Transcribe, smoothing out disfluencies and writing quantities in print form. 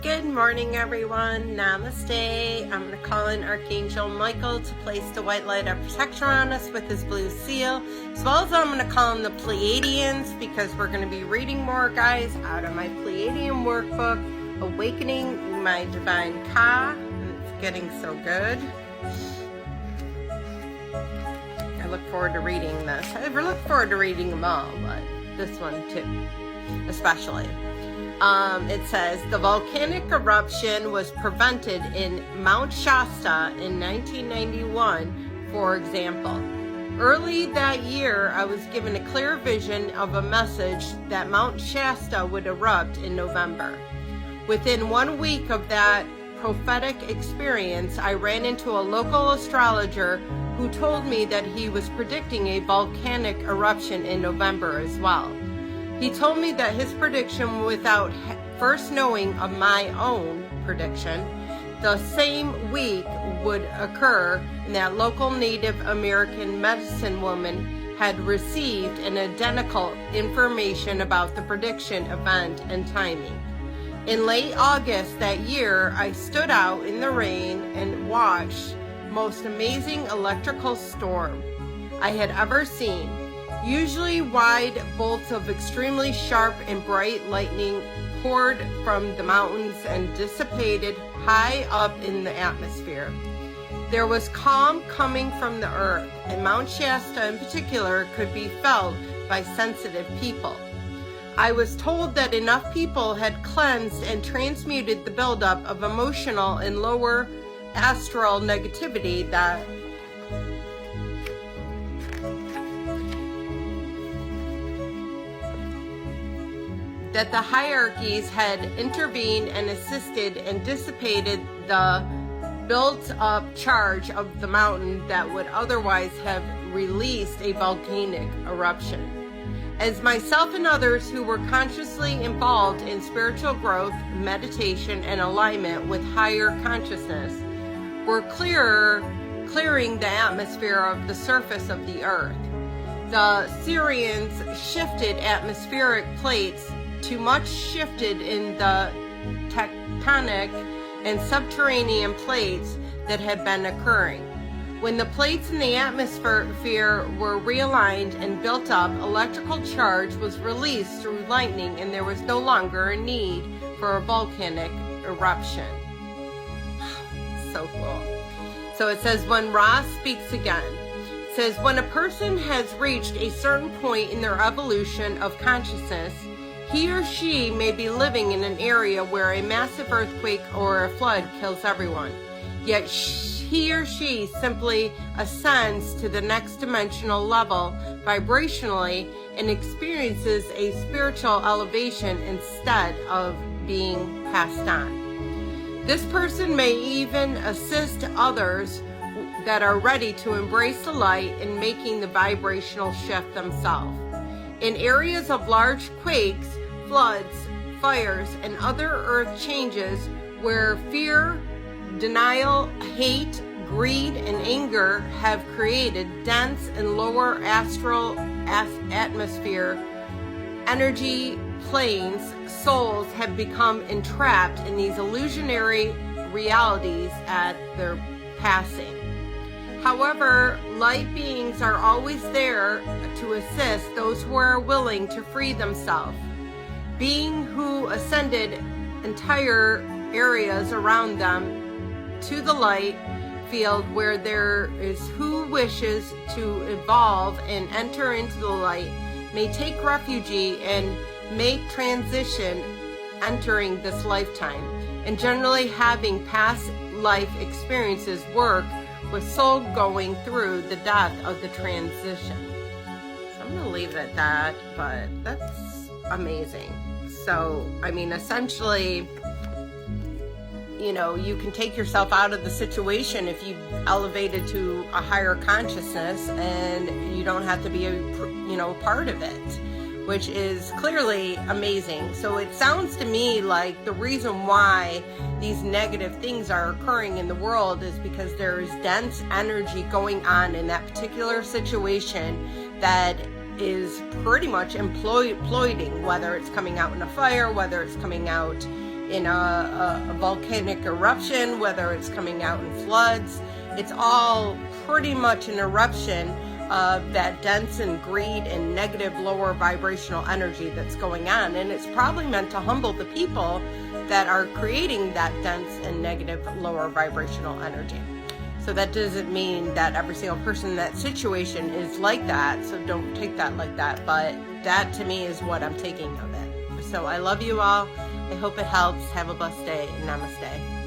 Good morning, everyone. Namaste. I'm going to call in Archangel Michael to place the white light of protection on us with his blue seal, as well as I'm going to call in the Pleiadians because we're going to be reading more, guys, out of my Pleiadian workbook, Awakening My Divine Ka. And it's getting so good. I look forward to reading this. I look forward to reading them all, but this one too, especially. It says, the volcanic eruption was prevented in Mount Shasta in 1991, for example. Early that year, I was given a clear vision of a message that Mount Shasta would erupt in November. Within 1 week of that prophetic experience, I ran into a local astrologer who told me that he was predicting a volcanic eruption in November as well. He told me that his prediction, without first knowing of my own prediction, the same week would occur, and that local Native American medicine woman had received an identical information about the prediction event and timing. In late August that year, I stood out in the rain and watched the most amazing electrical storm I had ever seen. Usually wide bolts of extremely sharp and bright lightning poured from the mountains and dissipated high up in the atmosphere. There was calm coming from the earth, and Mount Shasta in particular could be felt by sensitive people. I was told that enough people had cleansed and transmuted the buildup of emotional and lower astral negativity that the hierarchies had intervened and assisted and dissipated the built-up charge of the mountain that would otherwise have released a volcanic eruption. As myself and others who were consciously involved in spiritual growth, meditation, and alignment with higher consciousness, were clearing the atmosphere of the surface of the earth, the Syrians shifted atmospheric plates too much shifted in the tectonic and subterranean plates that had been occurring. When the plates in the atmosphere were realigned and built up, electrical charge was released through lightning, and there was no longer a need for a volcanic eruption. So cool. So it says, when Ra speaks again, it says, when a person has reached a certain point in their evolution of consciousness, he or she may be living in an area where a massive earthquake or a flood kills everyone. Yet he or she simply ascends to the next dimensional level vibrationally and experiences a spiritual elevation instead of being passed on. This person may even assist others that are ready to embrace the light in making the vibrational shift themselves. In areas of large quakes, floods, fires, and other earth changes where fear, denial, hate, greed, and anger have created dense and lower astral atmosphere, energy planes, souls have become entrapped in these illusionary realities at their passing. However, light beings are always there to assist those who are willing to free themselves. Being who ascended entire areas around them to the light field where there is who wishes to evolve and enter into the light may take refuge and make transition entering this lifetime, and generally having past life experiences work with soul going through the death of the transition. So I'm going to leave it at that, but that's amazing. So, I mean, essentially, you know, you can take yourself out of the situation if you've elevated to a higher consciousness, and you don't have to be a part of it, which is clearly amazing. So it sounds to me like the reason why these negative things are occurring in the world is because there is dense energy going on in that particular situation that is pretty much imploding, whether it's coming out in a fire, whether it's coming out in a volcanic eruption, whether it's coming out in floods. It's all pretty much an eruption of that dense and greed and negative lower vibrational energy that's going on. And it's probably meant to humble the people that are creating that dense and negative lower vibrational energy. So that doesn't mean that every single person in that situation is like that, so don't take that like that, but that to me is what I'm taking of it. So I love you all. I hope it helps. Have a blessed day. Namaste.